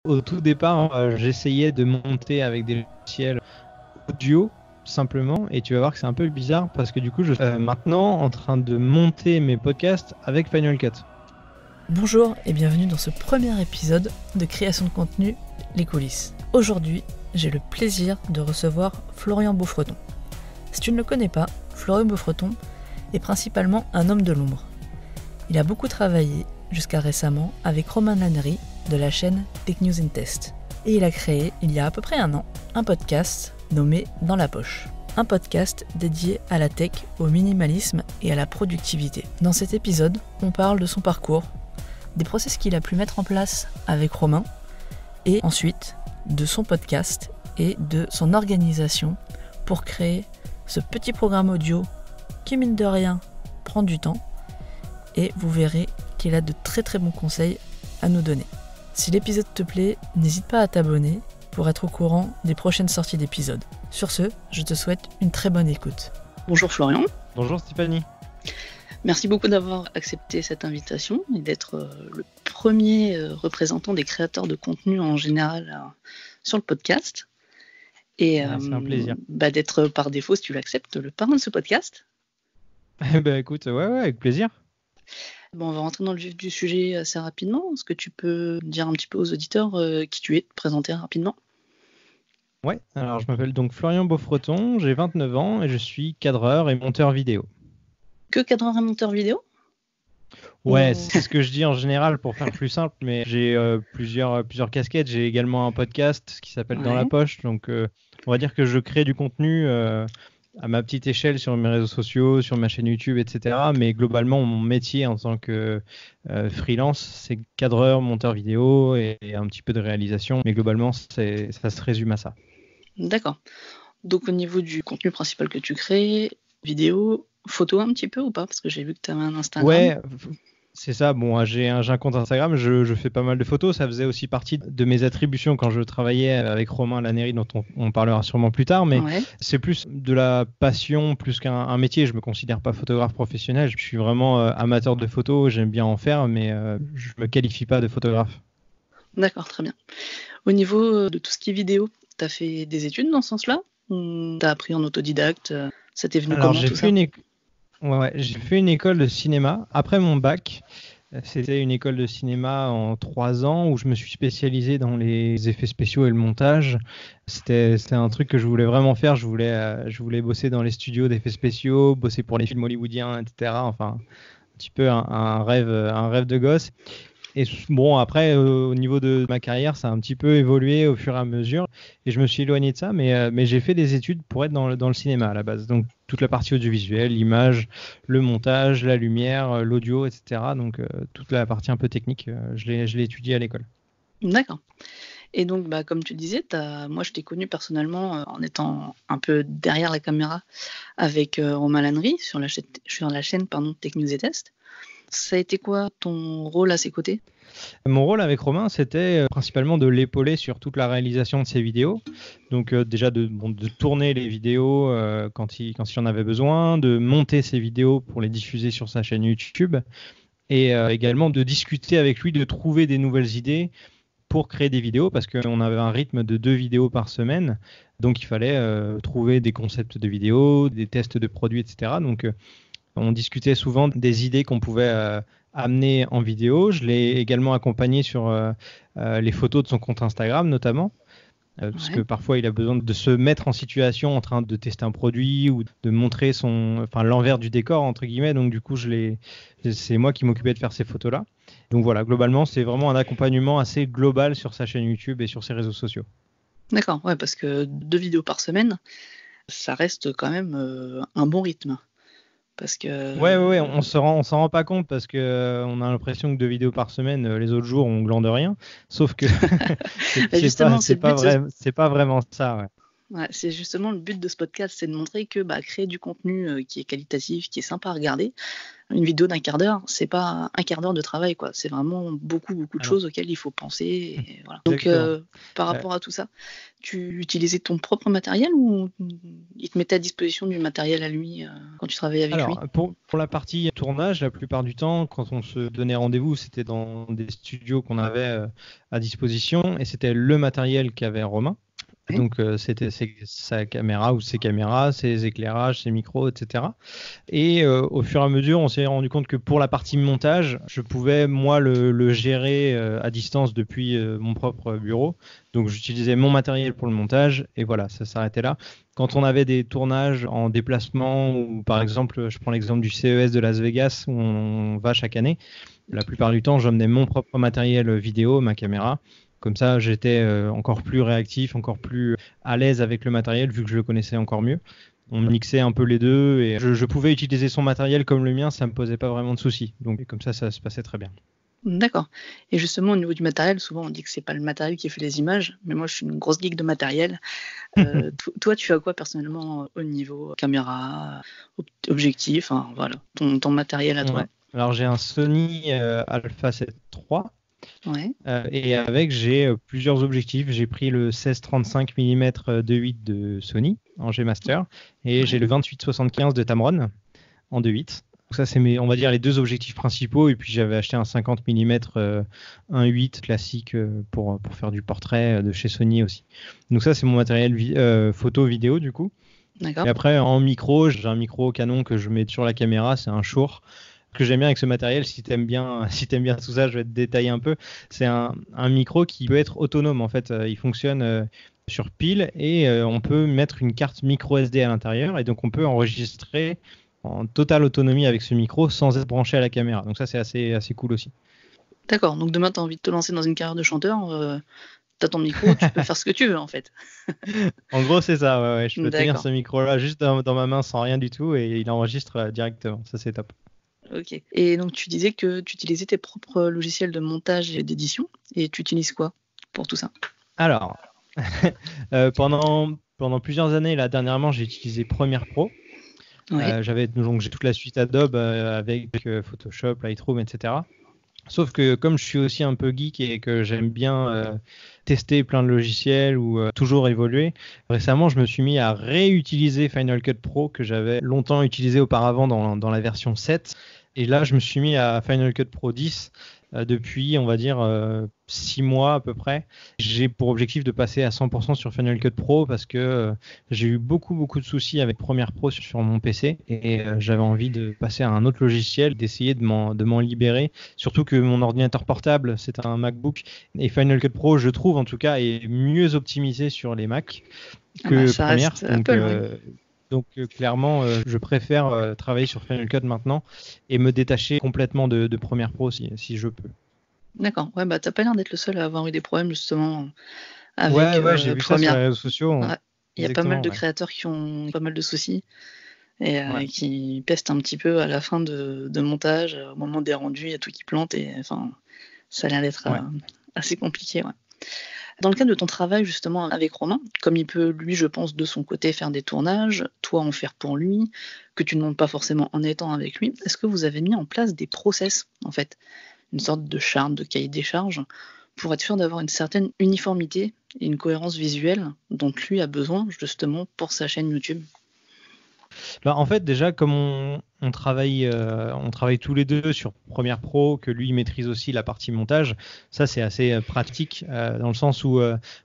Au tout départ, j'essayais de monter avec des logiciels audio simplement, et tu vas voir que c'est un peu bizarre parce que du coup, je suis maintenant en train de monter mes podcasts avec Final Cut. Bonjour et bienvenue dans ce premier épisode de création de contenu, les coulisses. Aujourd'hui, j'ai le plaisir de recevoir Florian Beaufreton. Si tu ne le connais pas, Florian Beaufreton est principalement un homme de l'ombre. Il a beaucoup travaillé, jusqu'à récemment, avec Romain Lannery de la chaîne Tech News and Test. Et il a créé, il y a à peu près un an, un podcast nommé Dans la poche. Un podcast dédié à la tech, au minimalisme et à la productivité. Dans cet épisode, on parle de son parcours, des process qu'il a pu mettre en place avec Romain, et ensuite de son podcast et de son organisation pour créer ce petit programme audio qui, mine de rien, prend du temps, et vous verrez qu'il a de très très bons conseils à nous donner. Si l'épisode te plaît, n'hésite pas à t'abonner pour être au courant des prochaines sorties d'épisodes. Sur ce, je te souhaite une très bonne écoute. Bonjour Florian. Bonjour Stéphanie. Merci beaucoup d'avoir accepté cette invitation et d'être le premier représentant des créateurs de contenu en général sur le podcast. Et c'est un plaisir. D'être par défaut, si tu l'acceptes, le parrain de ce podcast. Écoute, ouais, avec plaisir. Bon, on va rentrer dans le vif du sujet assez rapidement. Est-ce que tu peux dire un petit peu aux auditeurs qui tu es, te présenter rapidement ? Ouais, alors je m'appelle donc Florian Beaufreton, j'ai 29 ans et je suis cadreur et monteur vidéo. Que cadreur et monteur vidéo ? Ouais, c'est ce que je dis en général pour faire plus simple, mais j'ai plusieurs casquettes. J'ai également un podcast qui s'appelle Dans la poche, donc on va dire que je crée du contenu à ma petite échelle sur mes réseaux sociaux, sur ma chaîne YouTube, etc. Mais globalement, mon métier en tant que freelance, c'est cadreur, monteur vidéo et un petit peu de réalisation. Mais globalement, ça se résume à ça. D'accord. Donc au niveau du contenu principal que tu crées, vidéo, photo un petit peu ou pas ? Parce que j'ai vu que tu avais un Instagram. Ouais, c'est ça. Bon, j'ai un compte Instagram, je fais pas mal de photos. Ça faisait aussi partie de mes attributions quand je travaillais avec Romain Lannery, dont on parlera sûrement plus tard. Mais c'est plus de la passion, plus qu'un métier. Je me considère pas photographe professionnel. Je suis vraiment amateur de photos. J'aime bien en faire, mais je me qualifie pas de photographe. D'accord, très bien. Au niveau de tout ce qui est vidéo, tu as fait des études dans ce sens-là ? Tu as appris en autodidacte ? Ça t'est venu comment tout ça ? J'ai fait une école de cinéma après mon bac. C'était une école de cinéma en 3 ans où je me suis spécialisé dans les effets spéciaux et le montage. C'était un truc que je voulais vraiment faire. Je voulais bosser dans les studios d'effets spéciaux, bosser pour les films hollywoodiens, etc. Enfin, un petit peu un rêve de gosse. Et bon, après, au niveau de ma carrière, ça a un petit peu évolué au fur et à mesure. Et je me suis éloigné de ça, mais j'ai fait des études pour être dans le cinéma à la base. Donc, toute la partie audiovisuelle, l'image, le montage, la lumière, l'audio, etc. Donc, toute la partie un peu technique, je l'ai étudiée à l'école. D'accord. Et donc, comme tu disais, moi, je t'ai connu personnellement en étant un peu derrière la caméra avec Romain Lannery sur la chaîne Tech News and Test. Ça a été quoi ton rôle à ses côtés ? Mon rôle avec Romain, c'était principalement de l'épauler sur toute la réalisation de ses vidéos. Donc déjà de tourner les vidéos quand il en avait besoin, de monter ses vidéos pour les diffuser sur sa chaîne YouTube et également de discuter avec lui, de trouver des nouvelles idées pour créer des vidéos parce qu'on avait un rythme de 2 vidéos par semaine. Donc il fallait trouver des concepts de vidéos, des tests de produits, etc. Donc on discutait souvent des idées qu'on pouvait amener en vidéo. Je l'ai également accompagné sur les photos de son compte Instagram notamment, parce que parfois il a besoin de se mettre en situation en train de tester un produit ou de montrer l'envers du décor entre guillemets. Donc du coup c'est moi qui m'occupais de faire ces photos-là. Donc voilà, globalement c'est vraiment un accompagnement assez global sur sa chaîne YouTube et sur ses réseaux sociaux. D'accord, ouais, parce que 2 vidéos par semaine, ça reste quand même un bon rythme. Parce que... Ouais, on s'en rend pas compte parce que on a l'impression que 2 vidéos par semaine, les autres jours on glande rien. Sauf que c'est pas vraiment ça. Ouais. Ouais, c'est justement le but de ce podcast, c'est de montrer que créer du contenu qui est qualitatif, qui est sympa à regarder, une vidéo d'1 quart d'heure, c'est pas 1 quart d'heure de travail, quoi. C'est vraiment beaucoup de Alors, choses auxquelles il faut penser. Et voilà. Donc, exactement. par rapport à tout ça, tu utilisais ton propre matériel ou il te mettait à disposition du matériel à lui quand tu travaillais avec lui? Alors, pour la partie tournage, la plupart du temps, quand on se donnait rendez-vous, c'était dans des studios qu'on avait à disposition et c'était le matériel qu'avait Romain. Oui. Donc, c'était sa caméra ou ses caméras, ses éclairages, ses micros, etc. Et au fur et à mesure, on s'est rendu compte que pour la partie montage, je pouvais, moi, le gérer à distance depuis mon propre bureau. Donc, j'utilisais mon matériel pour le montage et voilà, ça s'arrêtait là. Quand on avait des tournages en déplacement, ou par exemple, je prends l'exemple du CES de Las Vegas où on va chaque année, la plupart du temps, j'emmenais mon propre matériel vidéo, ma caméra. Comme ça, j'étais encore plus réactif, encore plus à l'aise avec le matériel vu que je le connaissais encore mieux. On mixait un peu les deux et je pouvais utiliser son matériel comme le mien, ça me posait pas vraiment de soucis. Donc comme ça se passait très bien. D'accord. Et justement, au niveau du matériel, souvent on dit que c'est pas le matériel qui fait les images, mais moi je suis une grosse geek de matériel. Toi, tu as quoi personnellement au niveau caméra, objectif, hein, voilà, ton matériel à toi? Ouais. Alors j'ai un Sony Alpha 7 III. Ouais. Et avec, j'ai plusieurs objectifs. J'ai pris le 16-35 mm 2.8 de Sony en G-Master et j'ai le 28-75 de Tamron en 2.8. Donc ça, c'est on va dire les deux objectifs principaux. Et puis j'avais acheté un 50 mm 1.8 classique pour faire du portrait de chez Sony aussi. Donc ça, c'est mon matériel photo-vidéo du coup. D'accord. Et après, en micro, j'ai un micro Canon que je mets sur la caméra. C'est un Shure. Ce que j'aime bien avec ce matériel, si t'aimes bien tout ça, je vais te détailler un peu. C'est un micro qui peut être autonome en fait. Il fonctionne sur pile et on peut mettre une carte micro SD à l'intérieur et donc on peut enregistrer en totale autonomie avec ce micro sans être branché à la caméra. Donc ça c'est assez cool aussi. D'accord. Donc demain, tu as envie de te lancer dans une carrière de chanteur, tu as ton micro, tu peux faire ce que tu veux en fait. En gros, c'est ça. Ouais. Je peux tenir D'accord. ce micro-là juste dans ma main sans rien du tout et il enregistre directement. Ça c'est top. Ok. Et donc tu disais que tu utilisais tes propres logiciels de montage et d'édition. Et tu utilises quoi pour tout ça? Alors, pendant plusieurs années, là dernièrement, j'ai utilisé Premiere Pro. Ouais. Donc j'ai toute la suite Adobe avec Photoshop, Lightroom, etc. Sauf que comme je suis aussi un peu geek et que j'aime bien tester plein de logiciels ou toujours évoluer, récemment je me suis mis à réutiliser Final Cut Pro que j'avais longtemps utilisé auparavant dans la version 7. Et là je me suis mis à Final Cut Pro 10 depuis on va dire 6 mois à peu près. J'ai pour objectif de passer à 100% sur Final Cut Pro parce que j'ai eu beaucoup de soucis avec Premiere Pro sur mon PC et j'avais envie de passer à un autre logiciel, d'essayer de m'en libérer. Surtout que mon ordinateur portable, c'est un MacBook et Final Cut Pro, je trouve en tout cas, est mieux optimisé sur les Mac que ça Premiere. reste Apple, Donc clairement, je préfère travailler sur Final Cut maintenant et me détacher complètement de Premiere Pro si je peux. D'accord. Ouais, t'as pas l'air d'être le seul à avoir eu des problèmes justement avec Ouais, j'ai vu ça sur les Premiere. réseaux sociaux. Ouais. Il y a pas mal de Ouais. créateurs qui ont pas mal de soucis et Ouais. qui pestent un petit peu à la fin de montage, au moment des rendus, il y a tout qui plante et enfin, ça a l'air d'être assez compliqué. Ouais. Dans le cadre de ton travail justement avec Romain, comme il peut lui, je pense, de son côté faire des tournages, toi en faire pour lui, que tu ne montes pas forcément en étant avec lui, est-ce que vous avez mis en place des process en fait, une sorte de charte, de cahier des charges, pour être sûr d'avoir une certaine uniformité et une cohérence visuelle dont lui a besoin justement pour sa chaîne YouTube? En fait, déjà, comme on travaille tous les deux sur Premiere Pro, que lui maîtrise aussi la partie montage, ça c'est assez pratique dans le sens où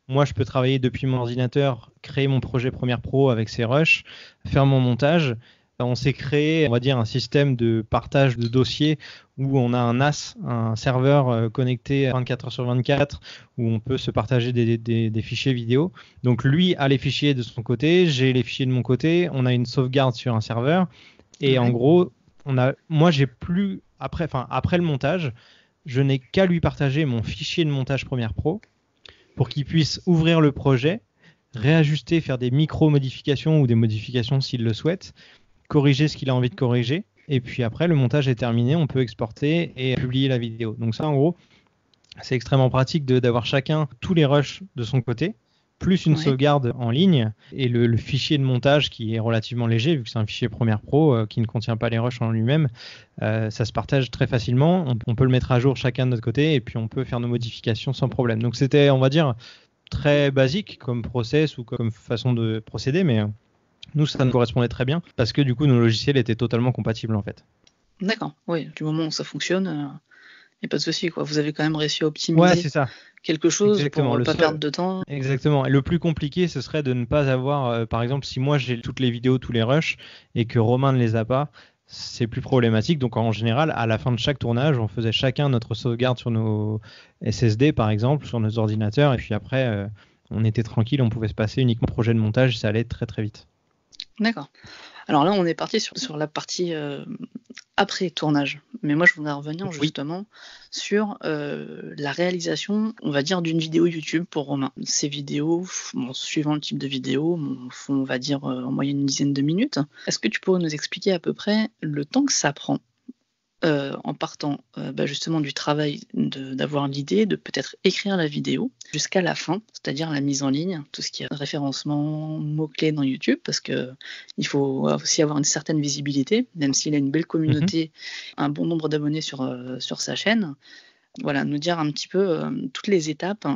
moi je peux travailler depuis mon ordinateur, créer mon projet Premiere Pro avec ses rushs, faire mon montage. On s'est créé, on va dire, un système de partage de dossiers où on a un NAS, un serveur connecté 24 heures sur 24, où on peut se partager des fichiers vidéo. Donc lui a les fichiers de son côté, j'ai les fichiers de mon côté, on a une sauvegarde sur un serveur. Et en gros, moi j'ai plus, après le montage, je n'ai qu'à lui partager mon fichier de montage Premiere Pro pour qu'il puisse ouvrir le projet, réajuster, faire des micro-modifications ou des modifications s'il le souhaite, corriger ce qu'il a envie de corriger, et puis après le montage est terminé, on peut exporter et publier la vidéo. Donc ça en gros, c'est extrêmement pratique d'avoir chacun tous les rushs de son côté, plus une Ouais. sauvegarde en ligne et le fichier de montage qui est relativement léger vu que c'est un fichier Premiere Pro qui ne contient pas les rushs en lui-même, ça se partage très facilement. On peut le mettre à jour chacun de notre côté et puis on peut faire nos modifications sans problème. Donc c'était, on va dire, très basique comme process ou comme façon de procéder, mais nous ça nous correspondait très bien parce que du coup nos logiciels étaient totalement compatibles en fait. D'accord, oui, du moment où ça fonctionne, il n'y a pas de souci, quoi. Vous avez quand même réussi à optimiser C'est ça. quelque chose Exactement. pour ne pas perdre de temps. Exactement. Et le plus compliqué, ce serait de ne pas avoir, par exemple, si moi j'ai toutes les vidéos, tous les rushs, et que Romain ne les a pas, c'est plus problématique. Donc en général, à la fin de chaque tournage, on faisait chacun notre sauvegarde sur nos SSD, par exemple, sur nos ordinateurs, et puis après, on était tranquille, on pouvait se passer uniquement au projet de montage, ça allait très très vite. D'accord. Alors là, on est parti sur la partie après tournage. Mais moi, je voudrais revenir justement sur la réalisation, on va dire, d'une vidéo YouTube pour Romain. Ces vidéos, suivant le type de vidéo, font, on va dire, en moyenne une dizaine de minutes. Est-ce que tu pourrais nous expliquer à peu près le temps que ça prend en partant justement du travail d'avoir l'idée, de peut-être écrire la vidéo jusqu'à la fin, c'est-à-dire la mise en ligne, tout ce qui est référencement, mots-clés dans YouTube, parce que il faut aussi avoir une certaine visibilité, même s'il a une belle communauté, un bon nombre d'abonnés sur sa chaîne. Voilà, nous dire un petit peu toutes les étapes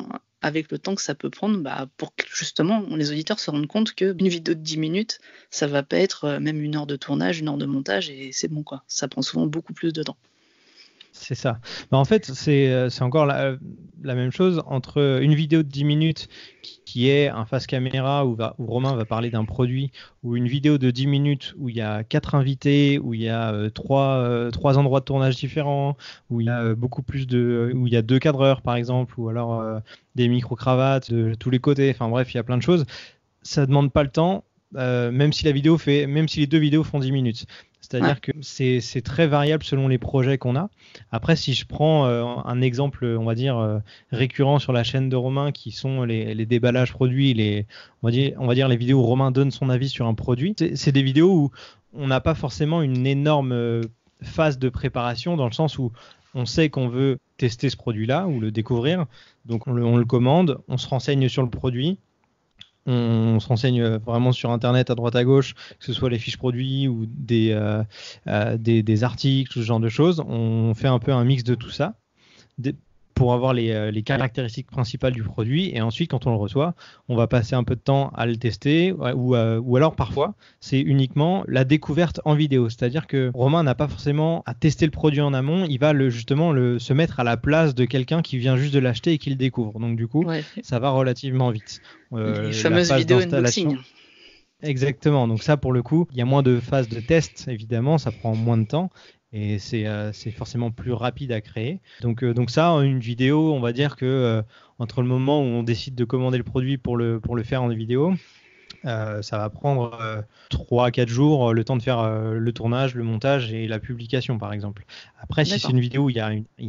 avec le temps que ça peut prendre pour que justement les auditeurs se rendent compte qu'une vidéo de 10 minutes, ça va pas être même 1 heure de tournage, 1 heure de montage et c'est bon quoi. Ça prend souvent beaucoup plus de temps. C'est ça. En fait, c'est encore la même chose entre une vidéo de 10 minutes qui est un face caméra où Romain va parler d'un produit, ou une vidéo de 10 minutes où il y a 4 invités, où il y a 3 endroits de tournage différents, où il y a où il y a 2 cadreurs par exemple, ou alors des micro-cravates de tous les côtés. Enfin bref, il y a plein de choses. Ça demande pas le temps, même si les 2 vidéos font 10 minutes. C'est-à-dire que c'est très variable selon les projets qu'on a. Après, si je prends un exemple, on va dire, récurrent sur la chaîne de Romain, qui sont les déballages produits, on va dire les vidéos où Romain donne son avis sur un produit, c'est des vidéos où on n'a pas forcément une énorme phase de préparation, dans le sens où on sait qu'on veut tester ce produit-là ou le découvrir. Donc on le commande, on se renseigne sur le produit. On se renseigne vraiment sur Internet à droite à gauche, que ce soit les fiches produits ou des articles, ce genre de choses. On fait un peu un mix de tout ça pour avoir les caractéristiques principales du produit. Et ensuite, quand on le reçoit, on va passer un peu de temps à le tester. Ou alors, parfois, c'est uniquement la découverte en vidéo. C'est-à-dire que Romain n'a pas forcément à tester le produit en amont. Il va se mettre à la place de quelqu'un qui vient juste de l'acheter et qui le découvre. Donc, du coup, ça va relativement vite. Les fameuses vidéos unboxing. Exactement. Donc ça, pour le coup, il y a moins de phases de test, évidemment. Ça prend moins de temps. Et c'est forcément plus rapide à créer. Donc ça, une vidéo, on va dire que entre le moment où on décide de commander le produit pour le faire en vidéo, ça va prendre 3-4 jours, le temps de faire le tournage, le montage et la publication, par exemple. Après, si c'est une vidéo où il y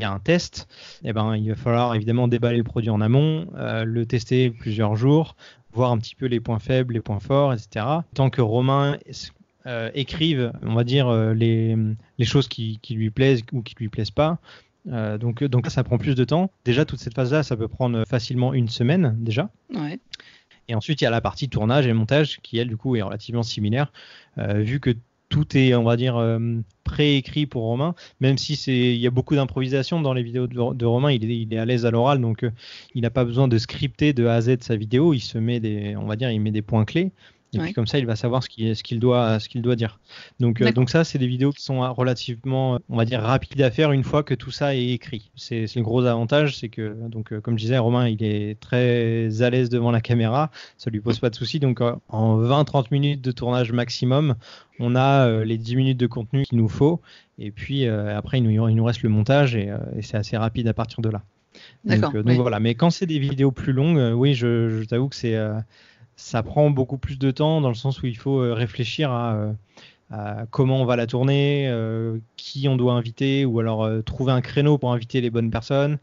a un test, il va falloir évidemment déballer le produit en amont, le tester plusieurs jours, voir un petit peu les points faibles, les points forts, etc. Tant que Romain écrive, on va dire, les choses qui lui plaisent ou qui lui plaisent pas. Donc ça prend plus de temps. Déjà, toute cette phase-là, ça peut prendre facilement 1 semaine déjà. Ouais. Et ensuite, il y a la partie tournage et montage qui, elle, du coup, est relativement similaire, vu que tout est, on va dire, préécrit pour Romain, même si il y a beaucoup d'improvisation dans les vidéos de Romain, il est à l'aise à l'oral, donc il n'a pas besoin de scripter de A à Z sa vidéo, il met des points clés. Et puis comme ça, il va savoir ce qu'il doit dire. Donc ça, c'est des vidéos qui sont relativement, on va dire, rapides à faire une fois que tout ça est écrit. C'est le gros avantage, c'est que, comme je disais, Romain, il est très à l'aise devant la caméra, ça lui pose pas de soucis. Donc en 20-30 minutes de tournage maximum, on a les 10 minutes de contenu qu'il nous faut. Et puis après, il nous reste le montage et c'est assez rapide à partir de là. Donc voilà. Mais quand c'est des vidéos plus longues, oui, je t'avoue que ça prend beaucoup plus de temps dans le sens où il faut réfléchir à comment on va la tourner, qui on doit inviter, ou alors trouver un créneau pour inviter les bonnes personnes.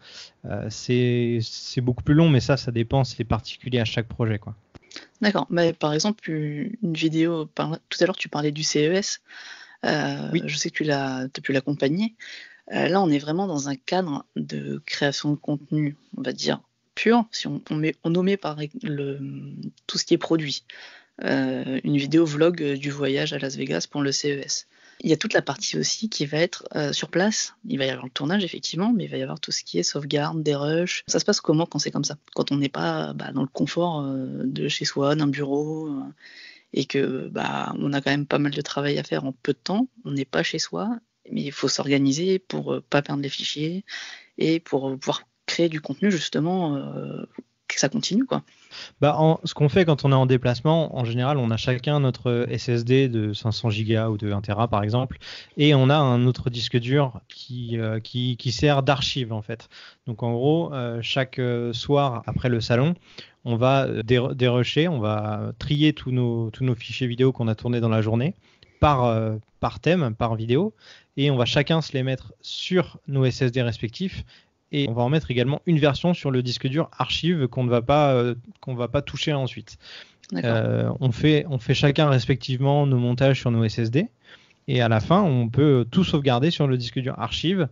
C'est beaucoup plus long, mais ça dépend, c'est particulier à chaque projet, quoi. D'accord. Mais par exemple, une vidéo, tout à l'heure tu parlais du CES, oui. Je sais que tu as pu l'accompagner. Là, on est vraiment dans un cadre de création de contenu, on va dire, pure, si on omet tout ce qui est produit. Une vidéo vlog du voyage à Las Vegas pour le CES. Il y a toute la partie aussi qui va être sur place. Il va y avoir le tournage effectivement, mais il va y avoir tout ce qui est sauvegarde, des rushs. Ça se passe comment quand c'est comme ça? Quand on n'est pas dans le confort de chez soi, d'un bureau, et que on a quand même pas mal de travail à faire en peu de temps. On n'est pas chez soi, mais il faut s'organiser pour pas perdre les fichiers et pour pouvoir créer du contenu justement que ça continue quoi. Ce qu'on fait quand on est en déplacement, en général, on a chacun notre SSD de 500 Go ou de 1 Tera par exemple, et on a un autre disque dur qui sert d'archive en fait. Donc en gros, chaque soir après le salon, on va dérusher, on va trier tous nos fichiers vidéo qu'on a tournés dans la journée par thème, par vidéo, et on va chacun se les mettre sur nos SSD respectifs. Et on va en mettre également une version sur le disque dur archive qu'on ne va pas toucher ensuite. On fait chacun respectivement nos montages sur nos SSD. Et à la fin, on peut tout sauvegarder sur le disque dur archive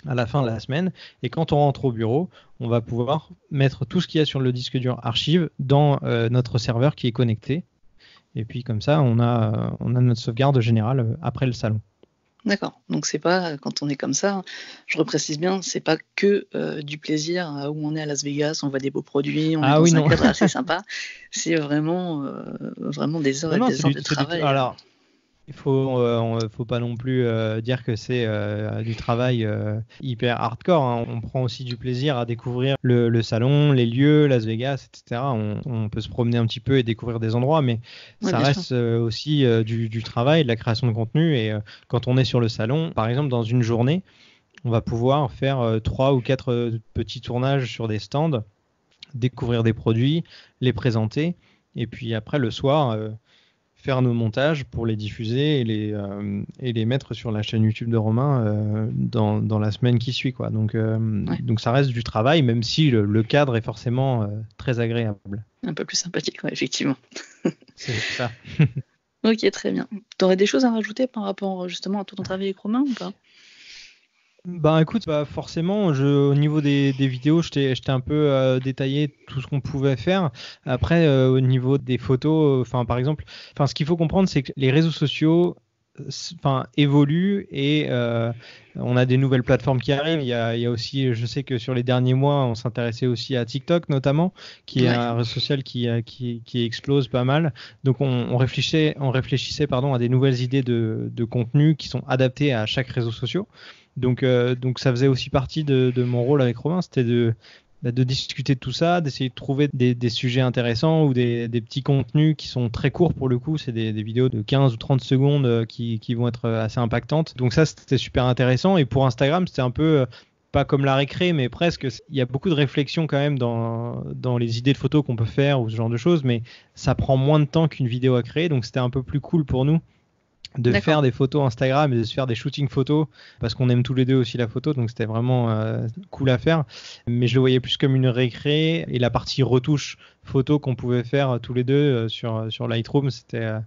à la fin de la semaine. Et quand on rentre au bureau, on va pouvoir mettre tout ce qu'il y a sur le disque dur archive dans notre serveur qui est connecté. Et puis comme ça, on a notre sauvegarde générale après le salon. D'accord, donc c'est pas, quand on est comme ça, je reprécise bien, c'est pas que du plaisir où on est à Las Vegas, on voit des beaux produits, on est dans un cadre assez sympa, c'est vraiment des heures et des heures de travail. Alors, il faut pas non plus dire que c'est du travail hyper hardcore, hein. On prend aussi du plaisir à découvrir le salon, les lieux, Las Vegas, etc. On peut se promener un petit peu et découvrir des endroits, mais ça reste aussi du travail, de la création de contenu. Et quand on est sur le salon, par exemple, dans une journée, on va pouvoir faire 3 ou 4 petits tournages sur des stands, découvrir des produits, les présenter, et puis après le soir faire nos montages pour les diffuser et les mettre sur la chaîne YouTube de Romain dans la semaine qui suit, quoi. Donc ça reste du travail, même si le cadre est forcément très agréable. Un peu plus sympathique, ouais, effectivement. C'est ça. Ok, très bien. Tu aurais des choses à rajouter par rapport justement à tout ton travail avec Romain ou pas? Écoute, forcément, au niveau des vidéos, je t'ai un peu détaillé tout ce qu'on pouvait faire. Après, au niveau des photos, par exemple, ce qu'il faut comprendre, c'est que les réseaux sociaux évoluent et on a des nouvelles plateformes qui arrivent. Il y a aussi, je sais que sur les derniers mois, on s'intéressait aussi à TikTok notamment, qui est un réseau social qui explose pas mal. Donc on réfléchissait à des nouvelles idées de contenu qui sont adaptées à chaque réseau social. Donc ça faisait aussi partie de mon rôle avec Romain, c'était de discuter de tout ça, d'essayer de trouver des sujets intéressants ou des petits contenus qui sont très courts pour le coup. C'est des vidéos de 15 ou 30 secondes qui vont être assez impactantes. Donc ça, c'était super intéressant. Et pour Instagram, c'était un peu pas comme la récré, mais presque. Il y a beaucoup de réflexion quand même dans les idées de photos qu'on peut faire ou ce genre de choses, mais ça prend moins de temps qu'une vidéo à créer. Donc c'était un peu plus cool pour nous de faire des photos Instagram et de se faire des shootings photos parce qu'on aime tous les deux aussi la photo, donc c'était vraiment cool à faire, mais je le voyais plus comme une récré, et la partie retouche photo qu'on pouvait faire tous les deux sur Lightroom, c'était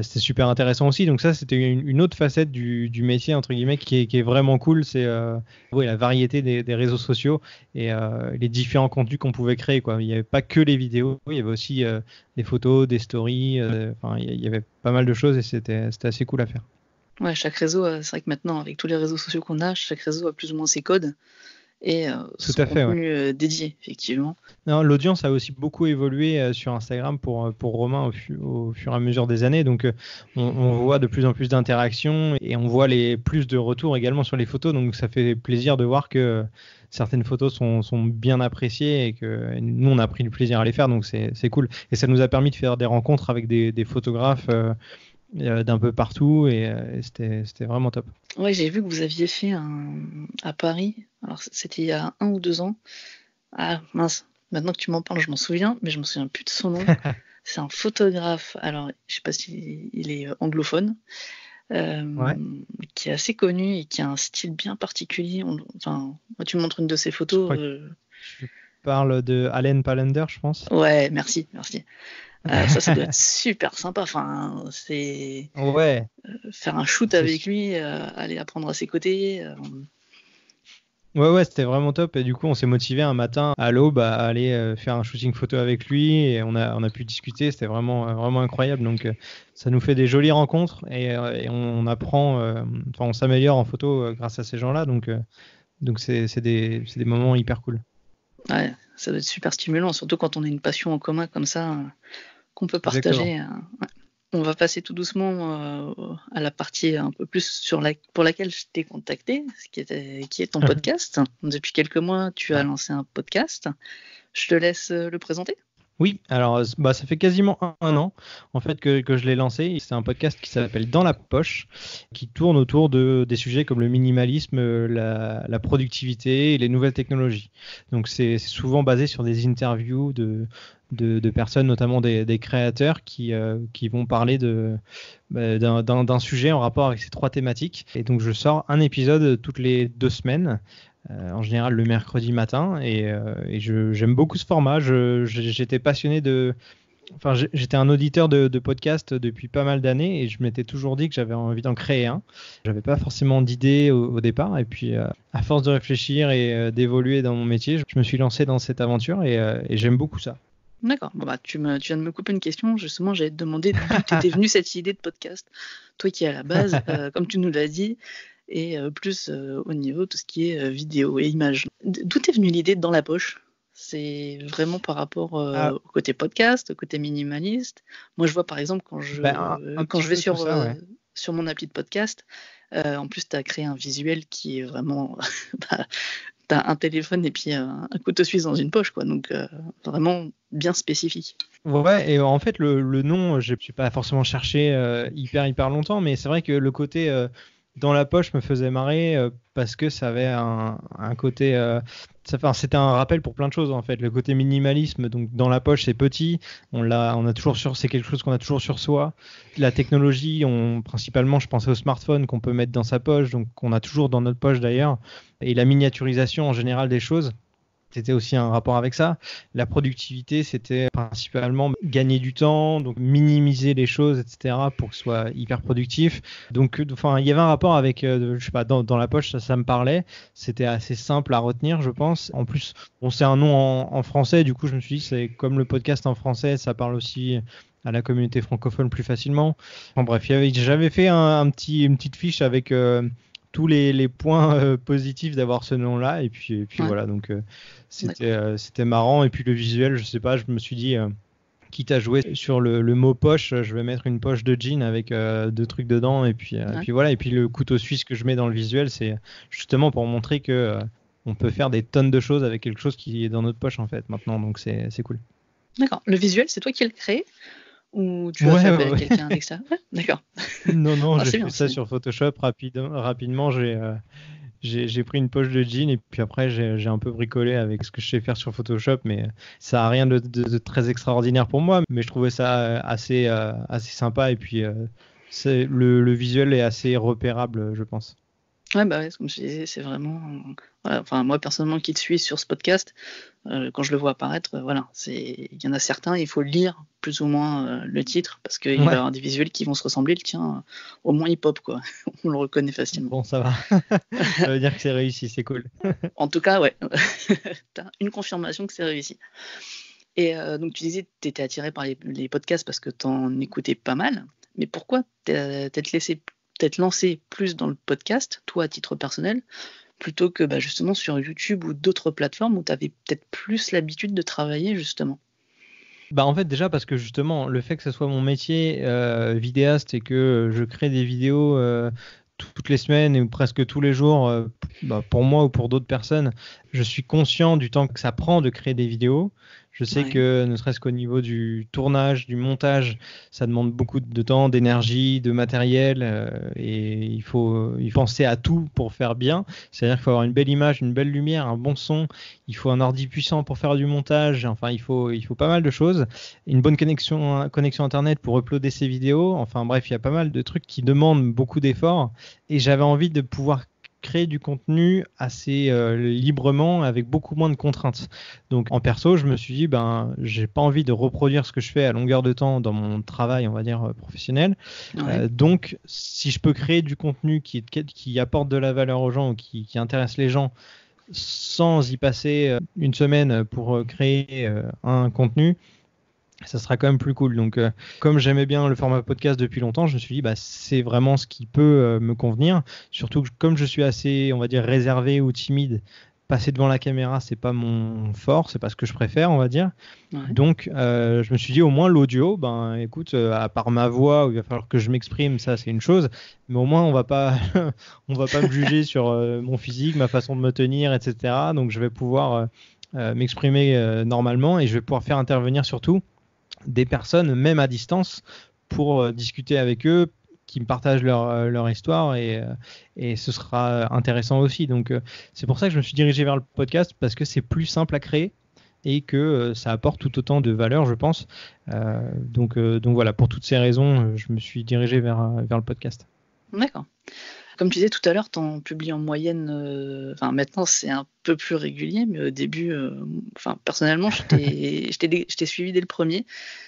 super intéressant aussi. Donc ça, c'était une autre facette du métier entre guillemets qui est vraiment cool. C'est la variété des réseaux sociaux et les différents contenus qu'on pouvait créer, quoi. Il n'y avait pas que les vidéos, il y avait aussi des photos, des stories. Il y avait pas mal de choses et c'était assez cool à faire. Ouais, chaque réseau, c'est vrai que maintenant avec tous les réseaux sociaux qu'on a, chaque réseau a plus ou moins ses codes et son contenu dédié, effectivement. Non, l'audience a aussi beaucoup évolué sur Instagram pour Romain au fur et à mesure des années. Donc, on voit de plus en plus d'interactions et on voit plus de retours également sur les photos. Donc, ça fait plaisir de voir que certaines photos sont bien appréciées et que nous, on a pris du plaisir à les faire. Donc, c'est cool. Et ça nous a permis de faire des rencontres avec des photographes d'un peu partout et c'était vraiment top. Ouais, j'ai vu que vous aviez fait à Paris, alors c'était il y a 1 ou 2 ans. Ah mince, maintenant que tu m'en parles, je m'en souviens, mais je me souviens plus de son nom. C'est un photographe, alors je sais pas s'il est anglophone, qui est assez connu et qui a un style bien particulier. Moi, tu me montres une de ses photos. Je parle de Allen Palander, je pense. Ouais, merci. Ça doit être super sympa. C'est faire un shoot avec lui, aller apprendre à ses côtés. Ouais, c'était vraiment top. Et du coup, on s'est motivé un matin à l'aube à aller faire un shooting photo avec lui et on a pu discuter. C'était vraiment incroyable. Donc, ça nous fait des jolies rencontres et on apprend, on s'améliore en photo grâce à ces gens-là. Donc c'est des moments hyper cool. Ouais, ça doit être super stimulant, surtout quand on a une passion en commun comme ça, qu'on peut partager. Ouais. On va passer tout doucement à la partie un peu plus pour laquelle je t'ai contacté, qui est ton podcast. Depuis quelques mois, tu as lancé un podcast. Je te laisse le présenter. Oui, alors ça fait quasiment un an en fait que je l'ai lancé. C'est un podcast qui s'appelle Dans la poche, qui tourne autour des sujets comme le minimalisme, la productivité et les nouvelles technologies. Donc c'est souvent basé sur des interviews de personnes, notamment des créateurs qui vont parler d'un sujet en rapport avec ces 3 thématiques. Et donc je sors un épisode toutes les 2 semaines. En général le mercredi matin et j'aime beaucoup ce format. J'étais passionné j'étais un auditeur de podcasts depuis pas mal d'années et je m'étais toujours dit que j'avais envie d'en créer un. J'avais pas forcément d'idée au départ et puis à force de réfléchir et d'évoluer dans mon métier, je me suis lancé dans cette aventure et j'aime beaucoup ça. D'accord. Bon, tu viens de me couper une question. Justement, j'allais te demander d'où t'étais venue cette idée de podcast. Toi qui à la base, comme tu nous l'as dit, et plus au niveau de tout ce qui est vidéo et images. D'où est venue l'idée de Dans la poche? C'est vraiment par rapport au côté podcast, au côté minimaliste. Moi, je vois par exemple quand je vais sur mon appli de podcast, en plus, tu as créé un visuel qui est vraiment... tu as un téléphone et puis un couteau suisse dans une poche, quoi. Donc, vraiment bien spécifique. Ouais, et en fait, le nom, je n'ai pas forcément cherché hyper longtemps, mais c'est vrai que le côté... Dans la poche me faisait marrer parce que ça avait un côté c'était un rappel pour plein de choses en fait. Le côté minimalisme, donc dans la poche c'est petit, on a toujours c'est quelque chose qu'on a toujours sur soi. La technologie, principalement je pensais au smartphone qu'on peut mettre dans sa poche, donc qu'on a toujours dans notre poche d'ailleurs, et la miniaturisation en général des choses. C'était aussi un rapport avec ça. La productivité, c'était principalement gagner du temps, donc minimiser les choses, etc., pour que ce soit hyper productif. Donc, il y avait un rapport avec, je sais pas, dans la poche, ça me parlait. C'était assez simple à retenir, je pense. En plus, c'est un nom en français, du coup, je me suis dit, c'est comme le podcast en français, ça parle aussi à la communauté francophone plus facilement. Bref, j'avais fait une petite fiche avec tous les points positifs d'avoir ce nom-là et puis voilà, donc c'était marrant. Et puis le visuel, je sais pas, je me suis dit quitte à jouer sur le mot poche, je vais mettre une poche de jean avec 2 trucs dedans et puis voilà. Et puis le couteau suisse que je mets dans le visuel, c'est justement pour montrer que on peut faire des tonnes de choses avec quelque chose qui est dans notre poche en fait maintenant, donc c'est cool. D'accord. Le visuel, c'est toi qui l'as créé ou tu as fait avec quelqu'un d'extérieur? D'accord. Non, j'ai fait ça sur Photoshop rapidement. J'ai pris une poche de jean et puis après j'ai un peu bricolé avec ce que je sais faire sur Photoshop, mais ça n'a rien de très extraordinaire pour moi. Mais je trouvais ça assez sympa et puis le visuel est assez repérable, je pense. Ouais, comme je disais, c'est vraiment... Voilà, enfin, moi, personnellement, qui te suis sur ce podcast, quand je le vois apparaître, il y en a certains, il faut lire plus ou moins le titre, parce qu'il va y avoir des visuels qui vont se ressembler. Le tien, au moins hip-hop, quoi. On le reconnaît facilement. Bon, ça va. Ça veut dire que c'est réussi, c'est cool. En tout cas, ouais. T'as une confirmation que c'est réussi. Et donc, tu disais que tu étais attiré par les podcasts parce que tu en écoutais pas mal. Mais pourquoi t'être lancé plus dans le podcast, toi à titre personnel, plutôt que justement sur YouTube ou d'autres plateformes où tu avais peut-être plus l'habitude de travailler justement? En fait déjà parce que justement le fait que ce soit mon métier vidéaste et que je crée des vidéos toutes les semaines et presque tous les jours pour moi ou pour d'autres personnes, je suis conscient du temps que ça prend de créer des vidéos. Je sais que ne serait-ce qu'au niveau du tournage, du montage, ça demande beaucoup de temps, d'énergie, de matériel et il faut penser à tout pour faire bien. C'est-à-dire qu'il faut avoir une belle image, une belle lumière, un bon son. Il faut un ordi puissant pour faire du montage. Enfin, il faut pas mal de choses. Une bonne connexion Internet pour uploader ses vidéos. Enfin bref, il y a pas mal de trucs qui demandent beaucoup d'efforts et j'avais envie de pouvoir créer du contenu assez librement avec beaucoup moins de contraintes. Donc en perso, je me suis dit j'ai pas envie de reproduire ce que je fais à longueur de temps dans mon travail, on va dire professionnel. Donc si je peux créer du contenu qui apporte de la valeur aux gens ou qui intéresse les gens sans y passer une semaine pour créer un contenu, ça sera quand même plus cool. Donc, comme j'aimais bien le format podcast depuis longtemps, je me suis dit, c'est vraiment ce qui peut me convenir. Surtout que comme je suis assez, on va dire, réservé ou timide, passer devant la caméra, c'est pas mon fort, c'est pas ce que je préfère, on va dire. Ouais. Donc, je me suis dit, au moins l'audio, écoute, à part ma voix, où il va falloir que je m'exprime, ça c'est une chose, mais au moins on va pas me juger sur mon physique, ma façon de me tenir, etc. Donc, je vais pouvoir m'exprimer normalement et je vais pouvoir faire intervenir surtout des personnes, même à distance, pour discuter avec eux, qui me partagent leur histoire et ce sera intéressant aussi. Donc, c'est pour ça que je me suis dirigé vers le podcast, parce que c'est plus simple à créer et que ça apporte tout autant de valeur, je pense. Donc voilà, pour toutes ces raisons, je me suis dirigé vers le podcast. D'accord. Comme tu disais tout à l'heure, tu en publies en moyenne, maintenant c'est un peu plus régulier, mais au début, personnellement, je t'ai suivi dès le premier.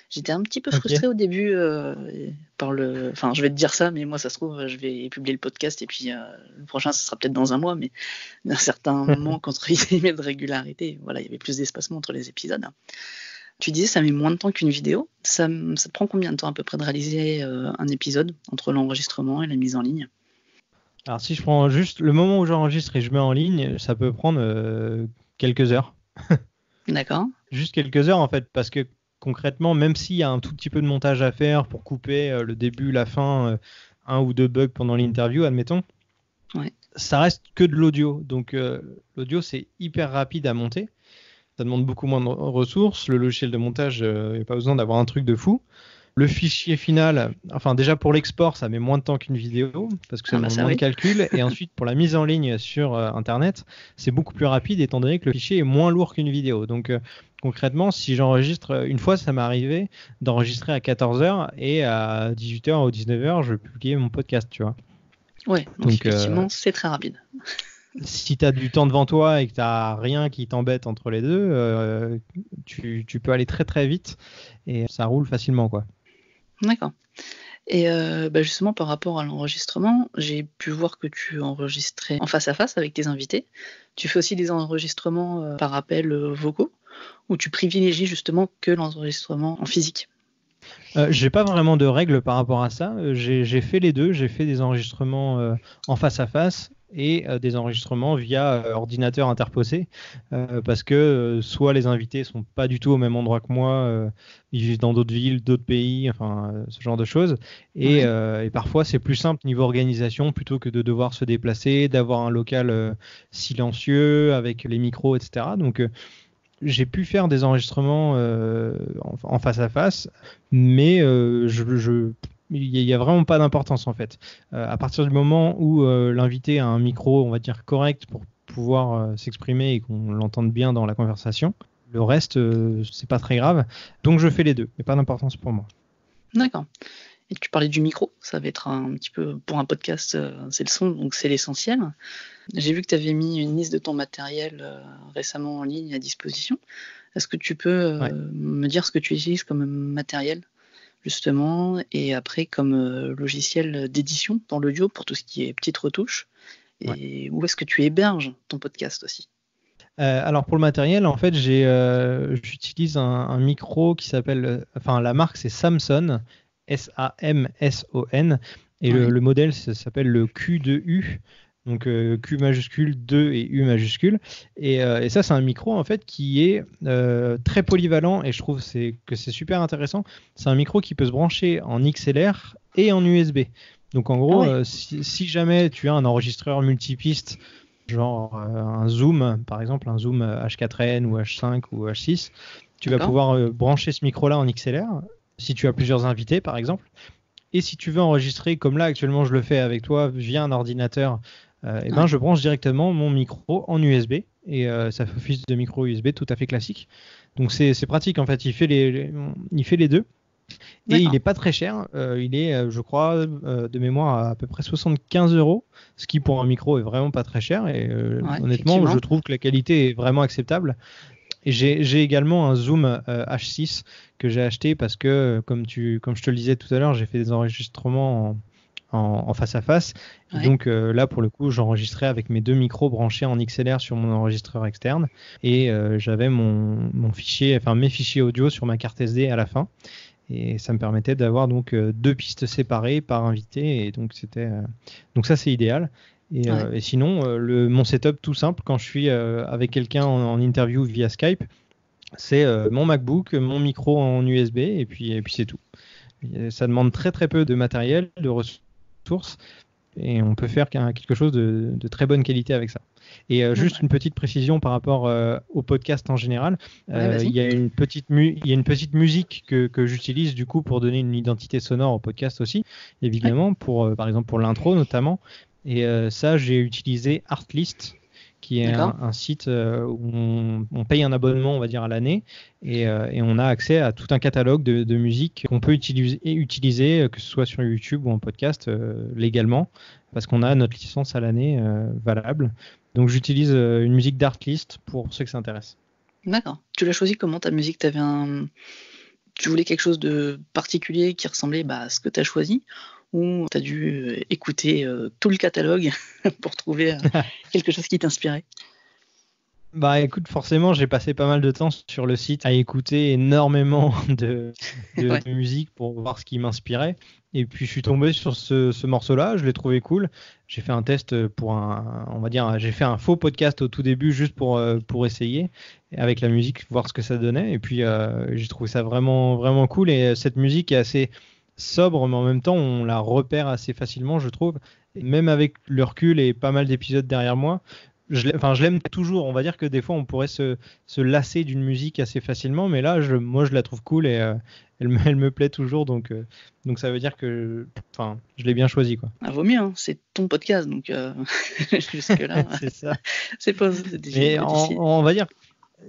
J'étais un petit peu frustrée au début je vais te dire ça, mais moi ça se trouve, je vais publier le podcast et puis le prochain, ça sera peut-être dans un mois, mais d'un certain manque entre guillemets de régularité. Voilà, il y avait plus d'espacement entre les épisodes. Tu disais ça met moins de temps qu'une vidéo. Ça te prend combien de temps à peu près de réaliser un épisode entre l'enregistrement et la mise en ligne ? Alors, si je prends juste le moment où j'enregistre et je mets en ligne, ça peut prendre quelques heures. D'accord. Juste quelques heures, en fait, parce que concrètement, même s'il y a un tout petit peu de montage à faire pour couper le début, la fin, un ou deux bugs pendant l'interview, admettons, ouais. Ça reste que de l'audio. Donc, l'audio, c'est hyper rapide à monter. Ça demande beaucoup moins de ressources. Le logiciel de montage, il n'y a pas besoin d'avoir un truc de fou. Le fichier final, déjà pour l'export, ça met moins de temps qu'une vidéo parce que ça demande moins de calcul. Et ensuite, pour la mise en ligne sur Internet, c'est beaucoup plus rapide étant donné que le fichier est moins lourd qu'une vidéo. Donc, concrètement, si j'enregistre, une fois, ça m'est arrivé d'enregistrer à 14h et à 18h ou 19h, je vais publier mon podcast, tu vois. Ouais, donc effectivement, c'est très rapide. Si tu as du temps devant toi et que tu n'as rien qui t'embête entre les deux, tu peux aller très très vite et ça roule facilement, quoi. D'accord. Et justement, par rapport à l'enregistrement, j'ai pu voir que tu enregistrais en face à face avec tes invités. Tu fais aussi des enregistrements par appel vocaux, ou tu privilégies justement que l'enregistrement en physique ? J'ai pas vraiment de règles par rapport à ça. J'ai fait les deux. J'ai fait des enregistrements en face à face et des enregistrements via ordinateur interposé parce que soit les invités sont pas du tout au même endroit que moi, ils vivent dans d'autres villes, d'autres pays, ce genre de choses. Et parfois c'est plus simple niveau organisation plutôt que de devoir se déplacer, d'avoir un local silencieux avec les micros, etc. Donc j'ai pu faire des enregistrements en face à face, mais il n'y a vraiment pas d'importance en fait. À partir du moment où l'invité a un micro, on va dire, correct pour pouvoir s'exprimer et qu'on l'entende bien dans la conversation, le reste, c'est pas très grave. Donc je fais les deux, mais pas d'importance pour moi. D'accord. Et tu parlais du micro, ça va être un petit peu, pour un podcast, c'est le son, donc c'est l'essentiel. J'ai vu que tu avais mis une liste de ton matériel récemment en ligne à disposition. Est-ce que tu peux me dire ce que tu utilises comme matériel, justement, et après comme logiciel d'édition dans l'audio pour tout ce qui est petites retouches, et où est-ce que tu héberges ton podcast aussi ? Alors pour le matériel, en fait, j'utilise un micro qui s'appelle, la marque c'est Samson, Samson, et le modèle ça s'appelle le Q2U, donc Q majuscule 2 et U majuscule, et ça c'est un micro en fait qui est très polyvalent et je trouve que c'est super intéressant. C'est un micro qui peut se brancher en XLR et en USB. Donc en gros, si jamais tu as un enregistreur multipiste, genre un Zoom, par exemple, un Zoom H4n ou H5 ou H6, tu vas pouvoir brancher ce micro-là en XLR, si tu as plusieurs invités, par exemple. Et si tu veux enregistrer, comme là, actuellement, je le fais avec toi, via un ordinateur, je branche directement mon micro en USB, et ça fait office de micro USB tout à fait classique. Donc c'est pratique, en fait, il fait les deux. Et il n'est pas très cher, il est, je crois, de mémoire à peu près 75 €, ce qui pour un micro est vraiment pas très cher. Et honnêtement, je trouve que la qualité est vraiment acceptable. Et j'ai également un Zoom H6 que j'ai acheté parce que, comme je te le disais tout à l'heure, j'ai fait des enregistrements en face à face. Ouais. Donc là, pour le coup, j'enregistrais avec mes 2 micros branchés en XLR sur mon enregistreur externe et j'avais mon fichier, enfin mes fichiers audio sur ma carte SD à la fin. Et ça me permettait d'avoir donc 2 pistes séparées par invité. Et donc donc ça, c'est idéal. Et sinon, mon setup tout simple quand je suis avec quelqu'un en interview via Skype, c'est mon MacBook, mon micro en USB et puis c'est tout. Et ça demande très très peu de matériel, de ressources, et on peut faire quelque chose de très bonne qualité avec ça. Et juste une petite précision par rapport au podcast en général, il y a une petite musique que j'utilise du coup pour donner une identité sonore au podcast aussi, évidemment, par exemple pour l'intro notamment. Et ça, j'ai utilisé Artlist, qui est un site où on paye un abonnement, on va dire, à l'année, et on a accès à tout un catalogue de musique qu'on peut utiliser, que ce soit sur YouTube ou en podcast, légalement, parce qu'on a notre licence à l'année valable. Donc j'utilise une musique d'Artlist pour ceux que ça intéresse. D'accord. Tu l'as choisi comment ta musique? Tu voulais quelque chose de particulier qui ressemblait à ce que tu as choisi? Ou tu as dû écouter tout le catalogue pour trouver quelque chose qui t'inspirait? Bah écoute, forcément, j'ai passé pas mal de temps sur le site à écouter énormément de musique pour voir ce qui m'inspirait. Et puis je suis tombé sur ce morceau-là, je l'ai trouvé cool. J'ai fait un test j'ai fait un faux podcast au tout début juste pour essayer avec la musique, voir ce que ça donnait. Et puis j'ai trouvé ça vraiment, vraiment cool. Et cette musique est assez sobre, mais en même temps, on la repère assez facilement, je trouve. Et même avec le recul et pas mal d'épisodes derrière moi, je l'aime toujours. On va dire que des fois, on pourrait se lasser d'une musique assez facilement, mais là, moi, je la trouve cool et elle me plaît toujours. Donc ça veut dire que je l'ai bien choisi, quoi. Ah, vaut mieux, hein. C'est ton podcast, donc jusque-là, c'est ça. c'est pas Mais on va dire,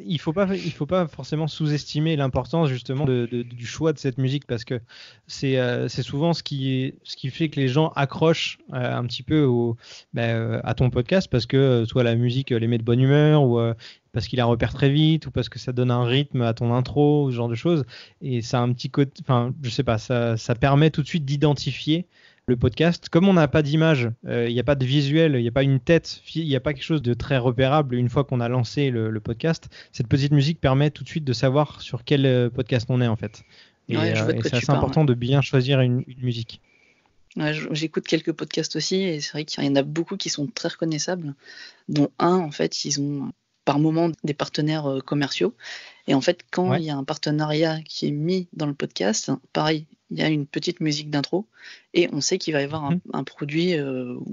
il faut pas forcément sous-estimer l'importance justement du choix de cette musique, parce que c'est souvent ce qui fait que les gens accrochent un petit peu à ton podcast, parce que soit la musique les met de bonne humeur, ou parce qu'il la repère très vite, ou parce que ça donne un rythme à ton intro, ce genre de choses. Et ça a un petit côté, je sais pas, ça permet tout de suite d'identifier le podcast. Comme on n'a pas d'image, il n'y a pas de visuel, il n'y a pas une tête, il n'y a pas quelque chose de très repérable une fois qu'on a lancé le podcast, cette petite musique permet tout de suite de savoir sur quel podcast on est, en fait. Et, et c'est assez important de bien choisir une musique. Ouais, j'écoute quelques podcasts aussi, et c'est vrai qu'il y en a beaucoup qui sont très reconnaissables, dont un, en fait, ils ont par moment des partenaires commerciaux. Et en fait, quand il y a un partenariat qui est mis dans le podcast, pareil, il y a une petite musique d'intro et on sait qu'il va y avoir un produit